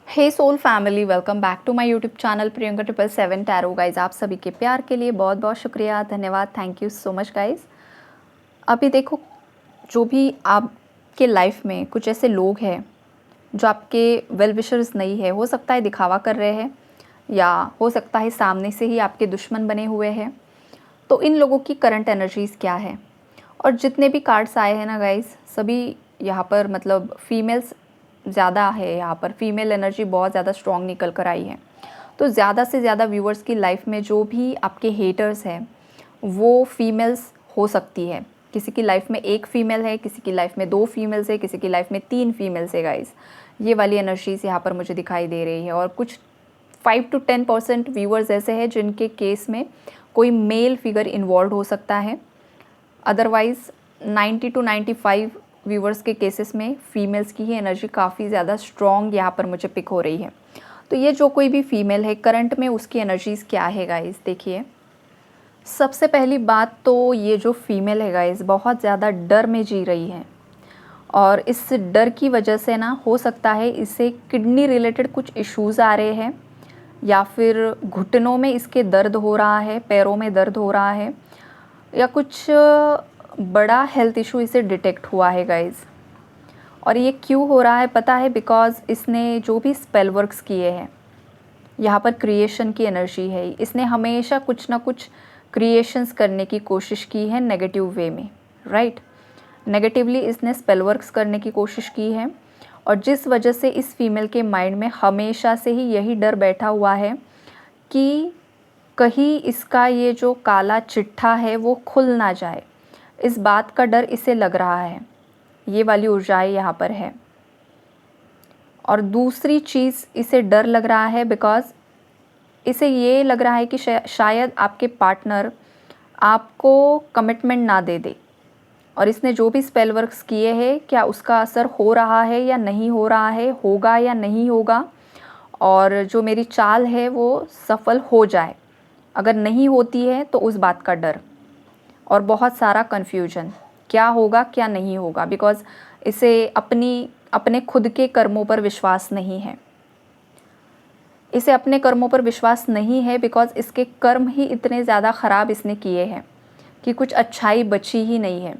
Hey soul family, welcome back to my YouTube channel Priyanka 777 tarot. Guys, आप सभी के प्यार के लिए बहुत बहुत शुक्रिया, धन्यवाद, thank you so much guys. अभी देखो, जो भी आपके लाइफ में कुछ ऐसे लोग हैं जो आपके वेल विशर्स नहीं है, हो सकता है दिखावा कर रहे हैं या हो सकता है सामने से ही आपके दुश्मन बने हुए हैं। तो इन लोगों की करंट एनर्जीज़ क्या है, और जितने भी कार्ड्स आए हैं ना गाइज, सभी यहाँ पर मतलब फीमेल्स ज़्यादा है। यहाँ पर फीमेल एनर्जी बहुत ज़्यादा स्ट्रॉन्ग निकल कर आई है। तो ज़्यादा से ज़्यादा व्यूअर्स की लाइफ में जो भी आपके हेटर्स हैं वो फीमेल्स हो सकती है। किसी की लाइफ में एक फ़ीमेल है, किसी की लाइफ में 2 फीमेल्स है, किसी की लाइफ में 3 फीमेल्स है गाइस। ये वाली एनर्जीज़ यहाँ पर मुझे दिखाई दे रही है। और कुछ 5 to 10% व्यूअर्स ऐसे हैं जिनके केस में कोई मेल फिगर इन्वॉल्व हो सकता है। अदरवाइज़ 90 to 95 व्यूवर्स के केसेस में फ़ीमेल्स की ही एनर्जी काफ़ी ज़्यादा स्ट्रॉन्ग यहाँ पर मुझे पिक हो रही है। तो ये जो कोई भी फ़ीमेल है करंट में, उसकी एनर्जीज़ क्या है गाइज़, देखिए। सबसे पहली बात तो ये जो फ़ीमेल है गाइज़, बहुत ज़्यादा डर में जी रही है। और इस डर की वजह से ना, हो सकता है इसे किडनी रिलेटेड कुछ इश्यूज़ आ रहे हैं, या फिर घुटनों में इसके दर्द हो रहा है, पैरों में दर्द हो रहा है, या कुछ बड़ा हेल्थ इशू इसे डिटेक्ट हुआ है गाइज़। और ये क्यों हो रहा है पता है? बिकॉज़ इसने जो भी स्पेल वर्क्स किए हैं, यहाँ पर क्रिएशन की एनर्जी है। इसने हमेशा कुछ ना कुछ क्रिएशंस करने की कोशिश की है नेगेटिव वे में, राइट। नेगेटिवली इसने स्पेल वर्क्स करने की कोशिश की है, और जिस वजह से इस फीमेल के माइंड में हमेशा से ही यही डर बैठा हुआ है कि कहीं इसका ये जो काला चिट्ठा है वो खुल ना जाए। इस बात का डर इसे लग रहा है। ये वाली ऊर्जाएं यहाँ पर है। और दूसरी चीज़, इसे डर लग रहा है बिकॉज़ इसे ये लग रहा है कि शायद आपके पार्टनर आपको कमिटमेंट ना दे दे। और इसने जो भी स्पेल वर्क्स किए हैं, क्या उसका असर हो रहा है या नहीं हो रहा है, होगा या नहीं होगा, और जो मेरी चाल है वो सफल हो जाए। अगर नहीं होती है तो उस बात का डर, और बहुत सारा कन्फ्यूजन, क्या होगा क्या नहीं होगा। बिकॉज़ इसे अपने खुद के कर्मों पर विश्वास नहीं है। इसे अपने कर्मों पर विश्वास नहीं है बिकॉज़ इसके कर्म ही इतने ज़्यादा ख़राब इसने किए हैं कि कुछ अच्छाई बची ही नहीं है।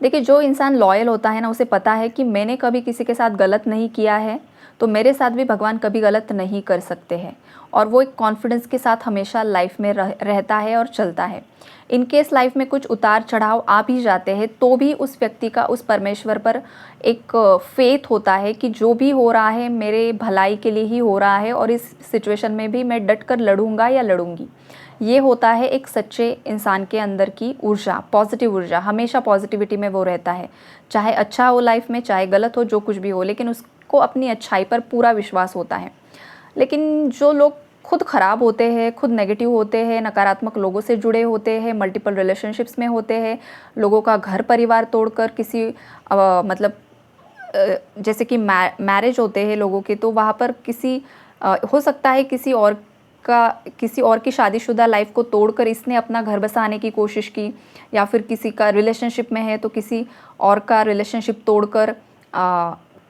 देखिए, जो इंसान लॉयल होता है ना, उसे पता है कि मैंने कभी किसी के साथ गलत नहीं किया है, तो मेरे साथ भी भगवान कभी गलत नहीं कर सकते हैं। और वो एक कॉन्फिडेंस के साथ हमेशा लाइफ में रहता है और चलता है। इन केस लाइफ में कुछ उतार चढ़ाव आ भी जाते हैं, तो भी उस व्यक्ति का उस परमेश्वर पर एक फेथ होता है कि जो भी हो रहा है मेरे भलाई के लिए ही हो रहा है, और इस सिचुएशन में भी मैं डट कर लड़ूंगा या लड़ूंगी। ये होता है एक सच्चे इंसान के अंदर की ऊर्जा, पॉजिटिव ऊर्जा। हमेशा पॉजिटिविटी में वो रहता है, चाहे अच्छा हो लाइफ में, चाहे गलत हो, जो कुछ भी हो, लेकिन उसको अपनी अच्छाई पर पूरा विश्वास होता है। लेकिन जो लोग खुद ख़राब होते हैं, खुद नेगेटिव होते हैं, नकारात्मक लोगों से जुड़े होते हैं, मल्टीपल रिलेशनशिप्स में होते हैं, लोगों का घर परिवार तोड़कर किसी मतलब जैसे कि मैरिज होते हैं लोगों के, तो वहाँ पर किसी हो सकता है किसी और की शादीशुदा लाइफ को तोड़कर इसने अपना घर बसाने की कोशिश की, या फिर किसी का रिलेशनशिप में है तो किसी और का रिलेशनशिप तोड़कर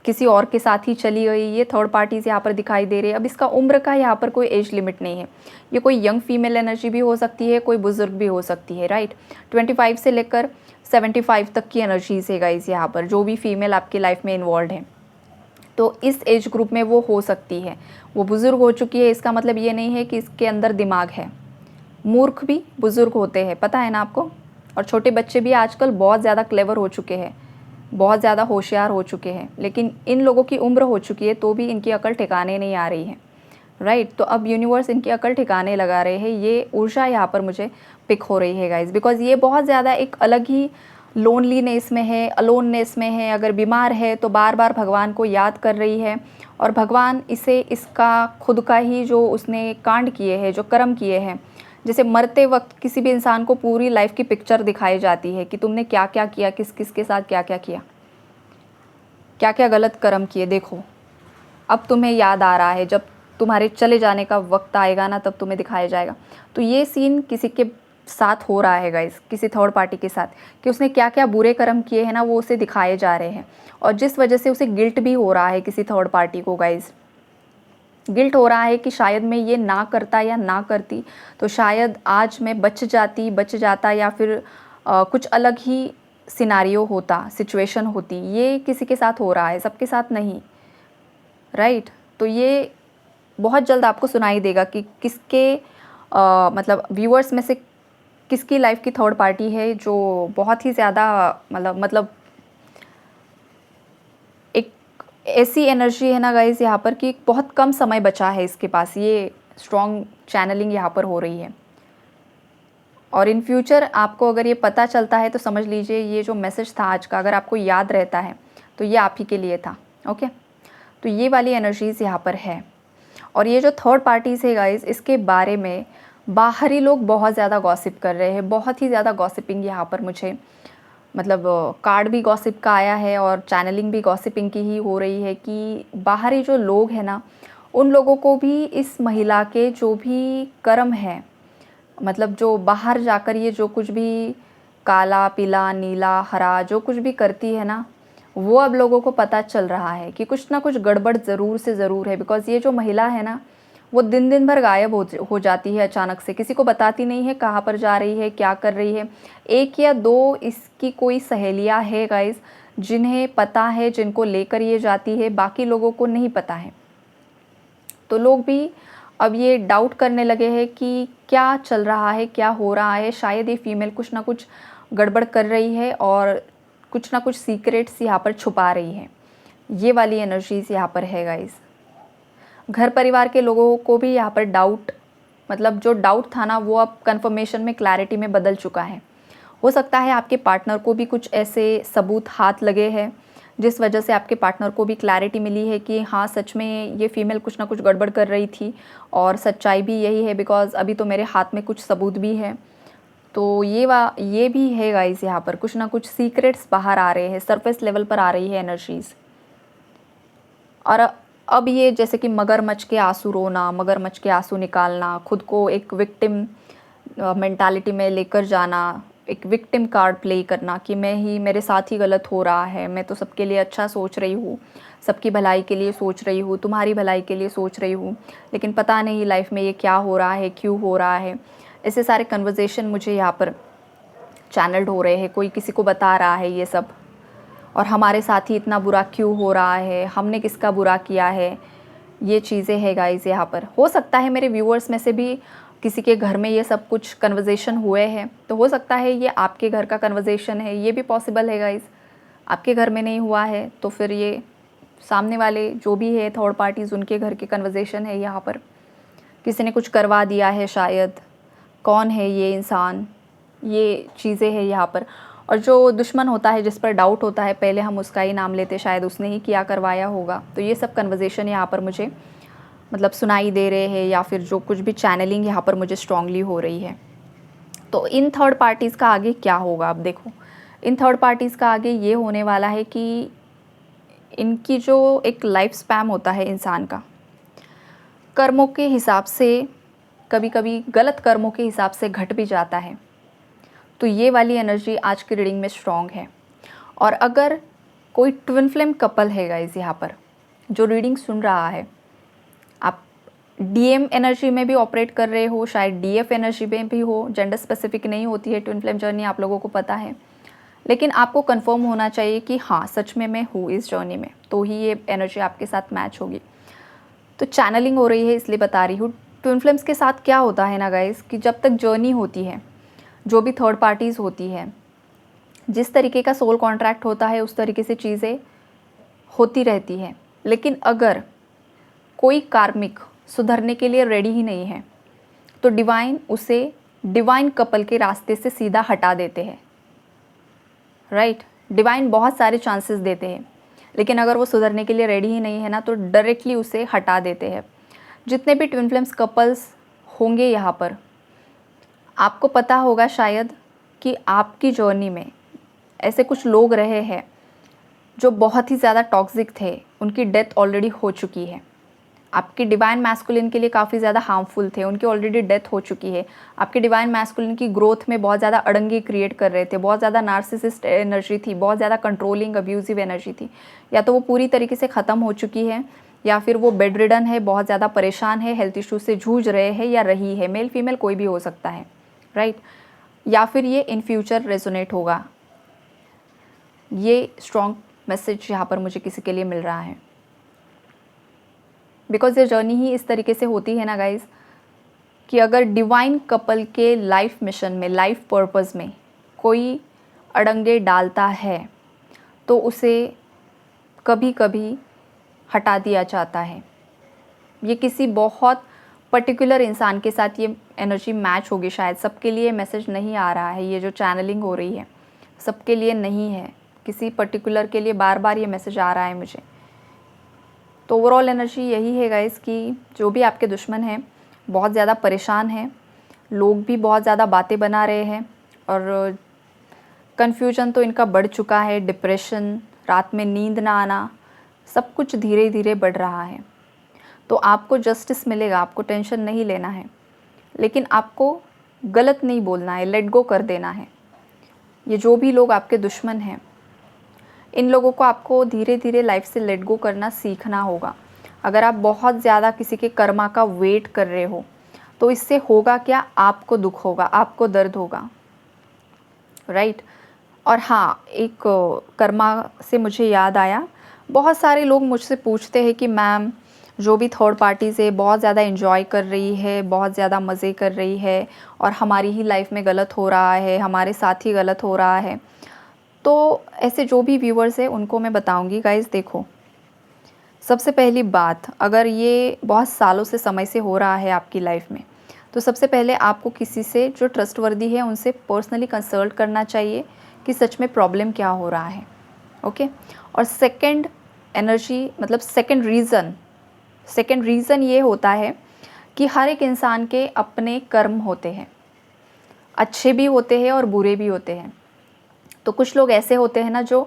किसी और के साथ ही चली गई। ये थर्ड पार्टीज़ यहाँ पर दिखाई दे रही है। अब इसका उम्र का यहाँ पर कोई एज लिमिट नहीं है। ये कोई यंग फीमेल एनर्जी भी हो सकती है, कोई बुजुर्ग भी हो सकती है, राइट। 25 से लेकर 75 तक की एनर्जीज है गाइस यहाँ पर, जो भी फीमेल आपकी लाइफ में इन्वॉल्व है। तो इस एज ग्रुप में वो हो सकती है। वो बुज़ुर्ग हो चुकी है, इसका मतलब ये नहीं है कि इसके अंदर दिमाग है। मूर्ख भी बुज़ुर्ग होते हैं, पता है ना आपको। और छोटे बच्चे भी आजकल बहुत ज़्यादा क्लेवर हो चुके हैं, बहुत ज़्यादा होशियार हो चुके हैं। लेकिन इन लोगों की उम्र हो चुकी है तो भी इनकी अकल ठिकाने नहीं आ रही है, राइट। तो अब यूनिवर्स इनकी अकल ठिकाने लगा रहे हैं। ये ऊर्जा यहाँ पर मुझे पिक हो रही है गाइज, बिकॉज ये बहुत ज़्यादा एक अलग ही लोनलीनेस में है, अलोननेस में है। अगर बीमार है तो बार बार भगवान को याद कर रही है, और भगवान इसे इसका खुद का ही जो उसने कांड किए हैं, जो कर्म किए हैं, जैसे मरते वक्त किसी भी इंसान को पूरी लाइफ की पिक्चर दिखाई जाती है कि तुमने क्या क्या किया, किस किस के साथ क्या क्या किया, क्या क्या गलत कर्म किए। देखो, अब तुम्हें याद आ रहा है, जब तुम्हारे चले जाने का वक्त आएगा ना, तब तुम्हें दिखाया जाएगा। तो ये सीन किसी के साथ हो रहा है गाइस, किसी थर्ड पार्टी के साथ, कि उसने क्या क्या बुरे कर्म किए हैं ना, वो उसे दिखाए जा रहे हैं, और जिस वजह से उसे गिल्ट भी हो रहा है किसी थर्ड पार्टी को गाइस। गिल्ट हो रहा है कि शायद मैं ये ना करता या ना करती तो शायद आज मैं बच जाता, या फिर कुछ अलग ही सिनारियो होता, सिचुएशन होती। ये किसी के साथ हो रहा है, सबके साथ नहीं, राइट। तो ये बहुत जल्द आपको सुनाई देगा कि किसके मतलब व्यूअर्स में से किसकी लाइफ की थर्ड पार्टी है जो बहुत ही ज़्यादा मतलब एक ऐसी एनर्जी है ना गाइस यहाँ पर कि बहुत कम समय बचा है इसके पास। ये स्ट्रॉन्ग चैनलिंग यहाँ पर हो रही है, और इन फ्यूचर आपको अगर ये पता चलता है तो समझ लीजिए ये जो मैसेज था आज का, अगर आपको याद रहता है तो ये आप ही के लिए था। ओके, तो ये वाली एनर्जीज़ यहाँ पर है। और ये जो थर्ड पार्टीज़ है गाइस, इसके बारे में बाहरी लोग बहुत ज़्यादा गॉसिप कर रहे हैं, बहुत ही ज़्यादा गॉसिपिंग यहाँ पर मुझे मतलब कार्ड भी गॉसिप का आया है और चैनलिंग भी गॉसिपिंग की ही हो रही है कि बाहरी जो लोग हैं ना, उन लोगों को भी इस महिला के जो भी कर्म है, मतलब जो बाहर जाकर ये जो कुछ भी काला पीला नीला हरा जो कुछ भी करती है ना, वो अब लोगों को पता चल रहा है कि कुछ ना कुछ गड़बड़ ज़रूर से ज़रूर है। बिकॉज़ ये जो महिला है ना, वो दिन भर गायब हो जाती है अचानक से, किसी को बताती नहीं है कहाँ पर जा रही है, क्या कर रही है। एक या दो इसकी कोई सहेलियाँ है गाइस जिन्हें पता है, जिनको लेकर ये जाती है, बाकी लोगों को नहीं पता है। तो लोग भी अब ये डाउट करने लगे हैं कि क्या चल रहा है, क्या हो रहा है, शायद ये फीमेल कुछ ना कुछ गड़बड़ कर रही है और कुछ ना कुछ सीक्रेट्स यहाँ पर छुपा रही है। ये वाली एनर्जीज़ यहाँ पर है गाइस। घर परिवार के लोगों को भी यहाँ पर डाउट, मतलब जो डाउट था ना, वो अब कंफर्मेशन में, क्लैरिटी में बदल चुका है। हो सकता है आपके पार्टनर को भी कुछ ऐसे सबूत हाथ लगे हैं जिस वजह से आपके पार्टनर को भी क्लैरिटी मिली है कि हाँ सच में ये फीमेल कुछ ना कुछ गड़बड़ कर रही थी, और सच्चाई भी यही है बिकॉज़ अभी तो मेरे हाथ में कुछ सबूत भी है। तो ये भी है गाइस, यहाँ पर कुछ ना कुछ सीक्रेट्स बाहर आ रहे हैं, सरफेस लेवल पर आ रही है एनर्जीज़। और अब ये जैसे कि मगरमच्छ के आंसू रोना, मगरमच्छ के आंसू निकालना, खुद को एक विक्टिम मेंटालिटी में लेकर जाना, एक विक्टिम कार्ड प्ले करना कि मैं ही, मेरे साथ ही गलत हो रहा है, मैं तो सबके लिए अच्छा सोच रही हूँ, सबकी भलाई के लिए सोच रही हूँ, तुम्हारी भलाई के लिए सोच रही हूँ, लेकिन पता नहीं लाइफ में ये क्या हो रहा है, क्यों हो रहा है। ऐसे सारे कन्वर्सेशन मुझे यहाँ पर चैनल्ड हो रहे हैं, कोई किसी को बता रहा है ये सब, और हमारे साथ ही इतना बुरा क्यों हो रहा है, हमने किसका बुरा किया है। ये चीज़ें हैं गाइस यहाँ पर। हो सकता है मेरे व्यूअर्स में से भी किसी के घर में ये सब कुछ कन्वर्सेशन हुए हैं, तो हो सकता है ये आपके घर का कन्वर्सेशन है, ये भी पॉसिबल है गाइस। आपके घर में नहीं हुआ है तो फिर ये सामने वाले जो भी है थर्ड पार्टीज़, उनके घर के कन्वर्सेशन है यहाँ पर। किसी ने कुछ करवा दिया है शायद, कौन है ये इंसान, ये चीज़ें हैं यहाँ पर। और जो दुश्मन होता है, जिस पर डाउट होता है, पहले हम उसका ही नाम लेते, शायद उसने ही किया करवाया होगा। तो ये सब कन्वर्सेशन यहाँ पर मुझे मतलब सुनाई दे रहे हैं, या फिर जो कुछ भी चैनलिंग यहाँ पर मुझे स्ट्रांगली हो रही है। तो इन थर्ड पार्टीज़ का आगे क्या होगा, अब देखो इन थर्ड पार्टीज़ का आगे ये होने वाला है कि इनकी जो एक लाइफ स्पैम होता है इंसान का, कर्मों के हिसाब से, कभी कभी गलत कर्मों के हिसाब से घट भी जाता है। तो ये वाली एनर्जी आज की रीडिंग में स्ट्रॉन्ग है। और अगर कोई ट्विन फ्लेम कपल है गाइस यहाँ पर जो रीडिंग सुन रहा है, आप डीएम एनर्जी में भी ऑपरेट कर रहे हो, शायद डीएफ एनर्जी में भी हो, जेंडर स्पेसिफिक नहीं होती है ट्विन फ्लेम जर्नी, आप लोगों को पता है, लेकिन आपको कंफर्म होना चाहिए कि हाँ सच में मैं हूँ इस जर्नी में, तो ही ये एनर्जी आपके साथ मैच होगी। तो चैनलिंग हो रही है इसलिए बता रही हूँ। ट्विन फ्लेम्स के साथ क्या होता है ना गाइस कि जब तक जर्नी होती है, जो भी थर्ड पार्टीज़ होती है, जिस तरीके का सोल कॉन्ट्रैक्ट होता है उस तरीके से चीज़ें होती रहती है। लेकिन अगर कोई कार्मिक सुधरने के लिए रेडी ही नहीं है तो डिवाइन उसे डिवाइन कपल के रास्ते से सीधा हटा देते हैं, राइट। डिवाइन बहुत सारे चांसेस देते हैं, लेकिन अगर वो सुधरने के लिए रेडी ही नहीं है ना तो डायरेक्टली उसे हटा देते हैं। जितने भी ट्विन फ्लेम्स कपल्स होंगे यहाँ पर, आपको पता होगा शायद कि आपकी जर्नी में ऐसे कुछ लोग रहे हैं जो बहुत ही ज़्यादा टॉक्सिक थे, उनकी डेथ ऑलरेडी हो चुकी है। आपके डिवाइन मैस्कुलिन के लिए काफ़ी ज़्यादा हार्मफुल थे, उनकी ऑलरेडी डेथ हो चुकी है। आपके डिवाइन मैस्कुलिन की ग्रोथ में बहुत ज़्यादा अड़ंगे क्रिएट कर रहे थे, बहुत ज़्यादा नार्सिसिस्ट एनर्जी थी, बहुत ज़्यादा कंट्रोलिंग अब्यूजिव एनर्जी थी। या तो वो पूरी तरीके से ख़त्म हो चुकी है, या फिर वो बेड रिडन है, बहुत ज़्यादा परेशान है, हेल्थ इशू से जूझ रहे हैं या रही है, मेल फीमेल कोई भी हो सकता है, राइट। या फिर ये इन फ्यूचर रेजोनेट होगा। ये स्ट्रॉन्ग मैसेज यहाँ पर मुझे किसी के लिए मिल रहा है, बिकॉज ये जर्नी ही इस तरीके से होती है ना गाइज, कि अगर डिवाइन कपल के लाइफ मिशन में, लाइफ पर्पस में कोई अड़ंगे डालता है तो उसे कभी कभी हटा दिया जाता है। ये किसी बहुत पर्टिकुलर इंसान के साथ ये एनर्जी मैच होगी शायद, सबके लिए मैसेज नहीं आ रहा है, ये जो चैनलिंग हो रही है सबके लिए नहीं है, किसी पर्टिकुलर के लिए बार बार ये मैसेज आ रहा है मुझे। तो ओवरऑल एनर्जी यही है गाइस कि जो भी आपके दुश्मन हैं बहुत ज़्यादा परेशान हैं, लोग भी बहुत ज़्यादा बातें बना रहे हैं और कन्फ्यूजन तो इनका बढ़ चुका है, डिप्रेशन, रात में नींद ना आना, सब कुछ धीरे धीरे बढ़ रहा है। तो आपको जस्टिस मिलेगा, आपको टेंशन नहीं लेना है, लेकिन आपको गलत नहीं बोलना है, लेट गो कर देना है। ये जो भी लोग आपके दुश्मन हैं, इन लोगों को आपको धीरे धीरे लाइफ से लेट गो करना सीखना होगा। अगर आप बहुत ज़्यादा किसी के कर्मा का वेट कर रहे हो तो इससे होगा क्या, आपको दुख होगा, आपको दर्द होगा, राइट। और हाँ, एक कर्मा से मुझे याद आया, बहुत सारे लोग मुझसे पूछते हैं कि मैम जो भी थर्ड पार्टी से बहुत ज़्यादा एंजॉय कर रही है, बहुत ज़्यादा मज़े कर रही है और हमारी ही लाइफ में गलत हो रहा है, हमारे साथ ही गलत हो रहा है। तो ऐसे जो भी व्यूअर्स हैं उनको मैं बताऊंगी गाइस, देखो सबसे पहली बात, अगर ये बहुत सालों से समय से हो रहा है आपकी लाइफ में, तो सबसे पहले आपको किसी से जो ट्रस्टवर्दी है उनसे पर्सनली कंसल्ट करना चाहिए कि सच में प्रॉब्लम क्या हो रहा है, ओके। और सेकंड एनर्जी, मतलब सेकंड रीज़न ये होता है कि हर एक इंसान के अपने कर्म होते हैं, अच्छे भी होते हैं और बुरे भी होते हैं। तो कुछ लोग ऐसे होते हैं ना जो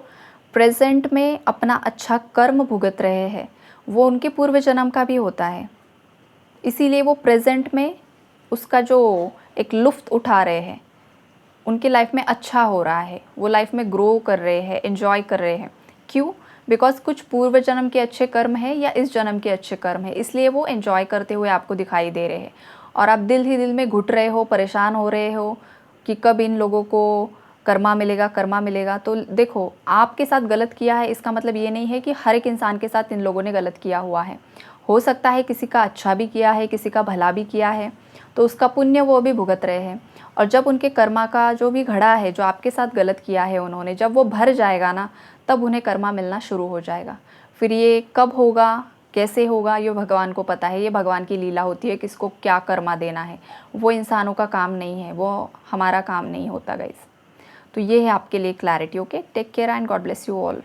प्रेजेंट में अपना अच्छा कर्म भुगत रहे हैं, वो उनके पूर्व जन्म का भी होता है, इसीलिए वो प्रेजेंट में उसका जो एक लुत्फ़ उठा रहे हैं, उनकी लाइफ में अच्छा हो रहा है, वो लाइफ में ग्रो कर रहे हैं, एंजॉय कर रहे हैं। क्यों? बिकॉज कुछ पूर्व जन्म के अच्छे कर्म है या इस जन्म के अच्छे कर्म है, इसलिए वो एंजॉय करते हुए आपको दिखाई दे रहे हैं। और आप दिल ही दिल में घुट रहे हो, परेशान हो रहे हो कि कब इन लोगों को कर्मा मिलेगा, कर्मा मिलेगा। तो देखो, आपके साथ गलत किया है इसका मतलब ये नहीं है कि हर एक इंसान के साथ इन लोगों ने गलत किया हुआ है। हो सकता है किसी का अच्छा भी किया है, किसी का भला भी किया है, तो उसका पुण्य वो भी भुगत रहे हैं। और जब उनके कर्मा का जो भी घड़ा है, जो आपके साथ गलत किया है उन्होंने, जब वो भर जाएगा ना, तब उन्हें कर्मा मिलना शुरू हो जाएगा। फिर ये कब होगा, कैसे होगा, ये भगवान को पता है, ये भगवान की लीला होती है, किसको क्या कर्मा देना है, वो इंसानों का काम नहीं है, वो हमारा काम नहीं होता गाइस। तो ये है आपके लिए clarity, okay. Take care and god bless you all.